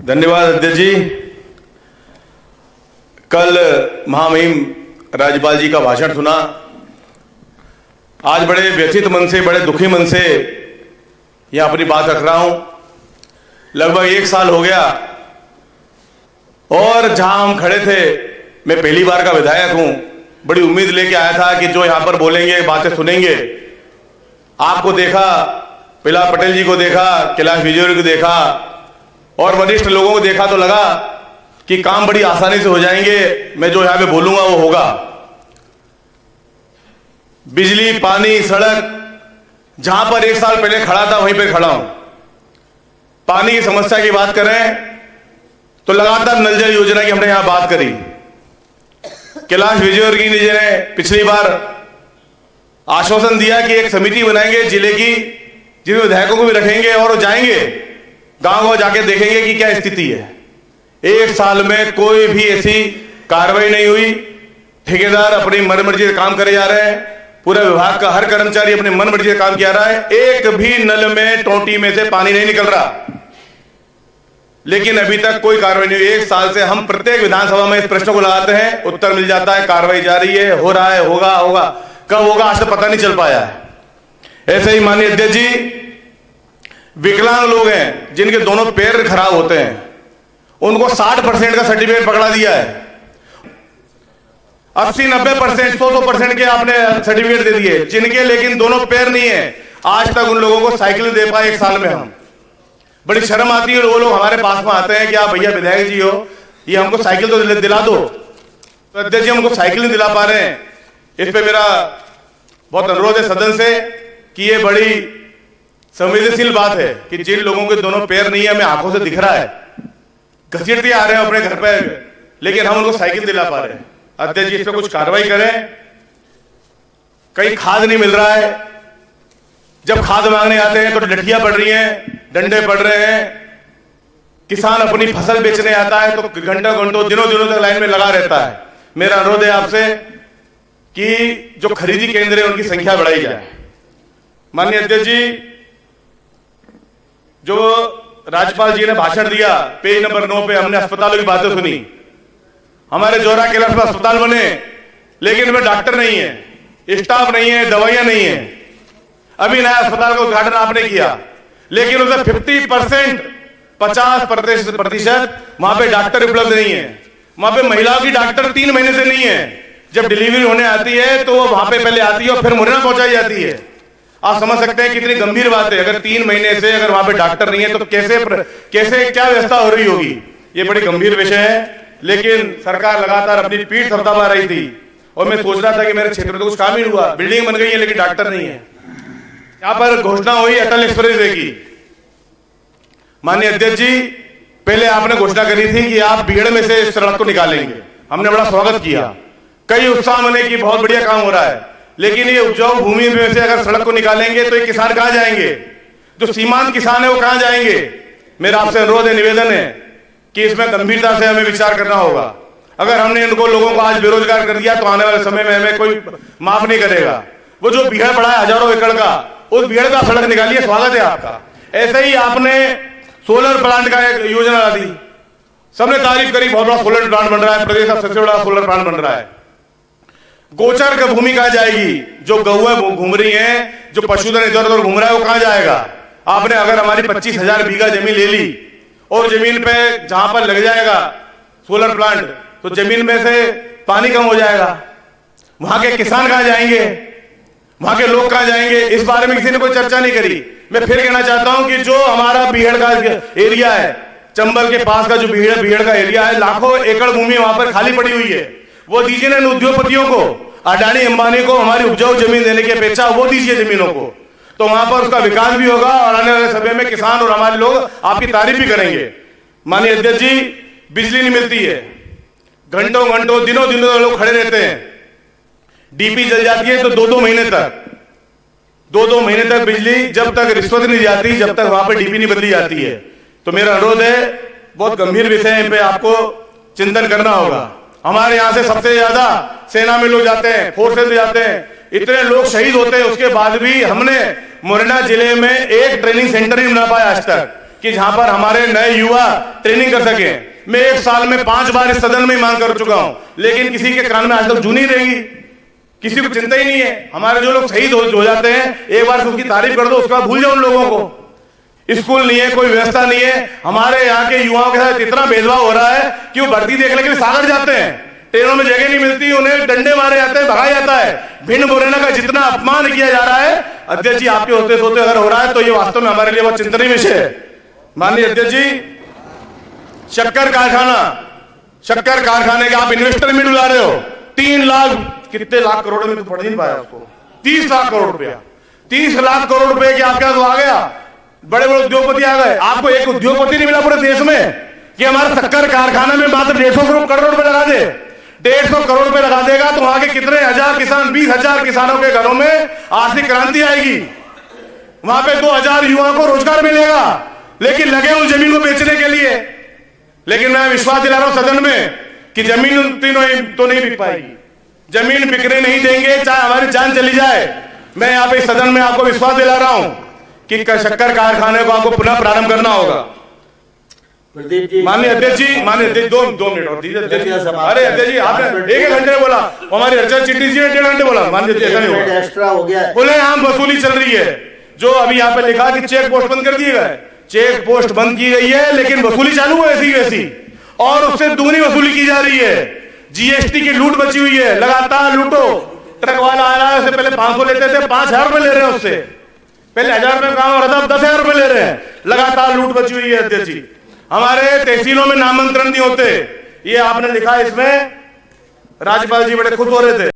धन्यवाद अध्यक्ष जी। कल महामहिम राज्यपाल जी का भाषण सुना। आज बड़े व्यथित मन से, बड़े दुखी मन से यह अपनी बात रख रहा हूं। लगभग 1 साल हो गया और जहां हम खड़े थे, मैं पहली बार का विधायक हूं, बड़ी उम्मीद लेके आया था कि जो यहां पर बोलेंगे, बातें सुनेंगे। आपको देखा, प्रहलाद पटेल जी को देखा, कैलाश विजयवर्गीय को देखा और वरिष्ठ लोगों को देखा तो लगा कि काम बड़ी आसानी से हो जाएंगे। मैं जो यहां पे बोलूंगा वो होगा। बिजली, पानी, सड़क, जहां पर 1 साल पहले खड़ा था वहीं पे खड़ा हूं। पानी की समस्या की बात करें तो लगातार नल जल योजना की हमने यहां बात करी। कैलाश विजयवर्गीय जी ने पिछली बार आश्वासन दिया कि एक समिति बनाएंगे जिले की, जिसमें विधायकों को भी रखेंगे और वो जाएंगे गांव जाके देखेंगे कि क्या स्थिति है। 1 साल में कोई भी ऐसी कार्रवाई नहीं हुई। ठेकेदार अपनी मनमर्जी से काम करे जा रहे हैं। पूरे विभाग का हर कर्मचारी अपने मनमर्जी से काम किया रहा है। एक भी नल में, टोंटी में से पानी नहीं निकल रहा, लेकिन अभी तक कोई कार्रवाई नहीं हुई। 1 साल से हम प्रत्येक विधानसभा में इस प्रश्न को लगाते हैं, उत्तर मिल जाता है कार्रवाई जारी है, हो रहा है, होगा होगा। कब होगा आज तक पता नहीं चल पाया है। ऐसे ही माननीय अध्यक्ष जी, विकलांग लोग हैं जिनके दोनों पैर खराब होते हैं, उनको 60% का सर्टिफिकेट पकड़ा दिया है। 80-90%, 100% के आपने सर्टिफिकेट दे दिए। जिनके लेकिन दोनों पैर नहीं है, आज तक उन लोगों को साइकिल दे पाए 1 साल में हम। बड़ी शर्म आती है। वो लोग हमारे पास में आते हैं कि आप भैया विधायक जी हो, ये हमको साइकिल तो दिला दो। तो अध्यक्ष जी हमको साइकिल नहीं दिला पा रहे हैं। इस पे मेरा बहुत अनुरोध है सदन से कि ये बड़ी संवेदनशील बात है कि जिन लोगों के दोनों पैर नहीं है, हमें आंखों से दिख रहा है, घसीटते आ रहे हैं अपने घर पे, लेकिन हम उनको साइकिल दिला पा रहे हैं। अध्यक्ष जी इस पे कुछ कार्रवाई करें। कहीं खाद नहीं मिल रहा है, जब खाद मांगने आते हैं तो लठियां पड़ रही हैं, डंडे पड़ रहे हैं। किसान अपनी फसल बेचने आता है तो घंटों घंटों, दिनों दिनों तक लाइन में लगा रहता है। मेरा अनुरोध है आपसे कि जो खरीदी केंद्र है उनकी संख्या बढ़ाई जाए। माननीय अध्यक्ष जी, जो राज्यपाल जी ने भाषण दिया, पेज नंबर 9 पे हमने अस्पतालों की बातें सुनी। हमारे जोरा कैलाश में अस्पताल बने, लेकिन में डॉक्टर नहीं है, स्टाफ नहीं है, दवाइयां नहीं है। अभी नया अस्पताल का उद्घाटन आपने किया, लेकिन उसमें 50%, 50% वहां पे डॉक्टर उपलब्ध नहीं है। वहां पे महिलाओं की डॉक्टर 3 महीने से नहीं है। जब डिलीवरी होने आती है तो वो वहां पे पहले आती है और फिर मुरैना पहुंचाई जाती है। आप समझ सकते हैं कितनी गंभीर बात है। अगर 3 महीने से अगर वहां पे डॉक्टर नहीं है तो कैसे क्या व्यवस्था हो रही होगी। ये बड़ी गंभीर विषय है। लेकिन सरकार लगातार अपनी पीठ थपथपा रही थी और मैं सोच रहा था कि मेरे क्षेत्र में तो कुछ काम ही हुआ, बिल्डिंग बन गई है लेकिन डॉक्टर नहीं है। यहां पर घोषणा हुई अटल एक्सप्रेस वे की। माननीय अध्यक्ष जी, पहले आपने घोषणा करी थी कि आप भीड़ में से इस सड़क को निकालेंगे। हमने बड़ा स्वागत किया, कई उत्साह मने की बहुत बढ़िया काम हो रहा है। लेकिन ये उपजाऊ भूमि में से अगर सड़क को निकालेंगे तो ये किसान कहां जाएंगे? जो सीमांत किसान है वो कहां जाएंगे? मेरा आपसे अनुरोध है, निवेदन है कि इसमें गंभीरता से हमें विचार करना होगा। अगर हमने इनको लोगों को आज बेरोजगार कर दिया तो आने वाले समय में हमें कोई माफ नहीं करेगा। वो जो भीड़ पड़ा है हजारों एकड़ का, उस भीड़ का सड़क निकालिए, स्वागत है आपका। ऐसे ही आपने सोलर प्लांट का एक योजना ला दी, सबने तारीफ करी, बहुत बड़ा सोलर प्लांट बन रहा है, प्रदेश का सबसे बड़ा सोलर प्लांट बन रहा है। गोचर की भूमि कहां जाएगी? जो गौएं घूम रही हैं, जो पशुधन इधर उधर घूम रहा है, वो कहां जाएगा? आपने अगर हमारी 25,000 बीघा जमीन ले ली और जमीन पे जहां पर लग जाएगा सोलर प्लांट तो जमीन में से पानी कम हो जाएगा। वहां के किसान कहां जाएंगे? वहां के लोग कहां जाएंगे? इस बारे में किसी ने कोई चर्चा नहीं करी। मैं फिर कहना चाहता हूं कि जो हमारा बीहड़ का एरिया है, चंबल के पास का जो बीहड़ का एरिया है, लाखों एकड़ भूमि वहां पर खाली पड़ी हुई है। वो दीजिए ना उद्योगपतियों को, अडानी अंबानी को हमारी उपजाऊ जमीन देने की अपेक्षा वो दीजिए जमीनों को, तो वहां पर उसका विकास भी होगा और आने वाले समय में किसान और हमारे लोग आपकी तारीफ भी करेंगे। माननीय अध्यक्ष जी, बिजली नहीं मिलती है, घंटों घंटों, दिनों दिनों लोग खड़े रहते हैं। डीपी जल जाती है तो 2-2 महीने तक, 2-2 महीने तक बिजली, जब तक रिश्वत नहीं जाती, जब तक वहां पर डीपी नहीं बदली जाती है। तो मेरा अनुरोध है, बहुत गंभीर विषय है, इन पे आपको चिंतन करना होगा। हमारे यहां से सबसे ज्यादा सेना में लोग जाते हैं, फोर्सेज में जाते हैं, इतने लोग शहीद होते हैं, उसके बाद भी हमने मुरैना जिले में एक ट्रेनिंग सेंटर नहीं बना पाया आज तक कि जहां पर हमारे नए युवा ट्रेनिंग कर सके। मैं 1 साल में 5 बार इस सदन में मांग कर चुका हूं, लेकिन किसी के कान में आज तक जू नहीं रहेंगी, किसी को चिंता ही नहीं है। हमारे जो लोग शहीद हो जाते हैं, एक बार उसकी तारीफ कर दो, उसके बाद भूल जाओ उन लोगों को। स्कूल नहीं है, कोई व्यवस्था नहीं है। हमारे यहाँ के युवाओं के साथ इतना भेदभाव हो रहा है कि वो भर्ती देखने के लिए सागर जाते हैं, ट्रेनों में जगह नहीं मिलती, उन्हें डंडे मारे जाते हैं, भगाया जाता है। भिंड मुरैना का जितना अपमान किया जा रहा है, अध्यक्ष जी आपके होते सोते अगर हो रहा है तो ये वास्तव में हमारे लिए बहुत चिंतनीय विषय है। माननीय अध्यक्ष जी, शक्कर कारखाने के आप इन्वेस्टर में डुला रहे हो। 3 लाख कितने लाख करोड़ में तो पढ़ नहीं पाया उसको, 30 लाख करोड़ रुपया, 30 लाख करोड़ रुपए के आपके तो आ गया, बड़े बड़े उद्योगपति आ गए। आपको एक उद्योगपति नहीं मिला पूरे देश में कि हमारे शक्कर कारखाना में मात्र 150 करोड़ रुपए लगा दे। 150 करोड़ रुपए लगा देगा तो वहां के कितने हजार किसान, 20,000 किसानों के घरों में आर्थिक क्रांति आएगी। वहां पे 2,000 युवाओं को रोजगार मिलेगा, लेकिन लगे उन जमीन को बेचने के लिए। लेकिन मैं विश्वास दिला रहा हूं सदन में कि जमीन तो नहीं बिक पाएगी, जमीन बिकने नहीं देंगे, चाहे हमारी जान चली जाए। मैं यहाँ पे सदन में आपको विश्वास दिला रहा हूं कि शक्कर कारखाने को आपको पुनः प्रारंभ करना होगा। माननीय अध्यक्ष जी, माननीय अध्यक्ष 2 मिनट और दीजिए। अरे अध्यक्ष जी, आपने 1 घंटे बोला, हमारी अर्चना चिट्ठी जी ने 1.5 घंटे बोला। माननीय अध्यक्ष, ऐसा नहीं होगा, एक्स्ट्रा हो गया। खुलेआम वसूली चल रही है। जो अभी यहाँ पे लिखा कि चेक पोस्ट बंद कर दिए गए, चेक पोस्ट बंद की गई है, लेकिन वसूली चालू है ऐसी वैसी, और उससे दुगनी वसूली की जा रही है। जीएसटी की लूट बची हुई है, लगातार लूटो। ट्रक वाला आ रहा है, उससे पहले 500 लेते थे, 5,000 रुपए ले रहे हैं उससे, पहले 1,000 रुपए काम हो रहा था, 10,000 रुपए ले रहे हैं। लगातार लूट बची हुई है अध्यक्ष जी। हमारे तहसीलों में नामांतरण नहीं होते, ये आपने लिखा इसमें, राज्यपाल जी बड़े खुश हो रहे थे।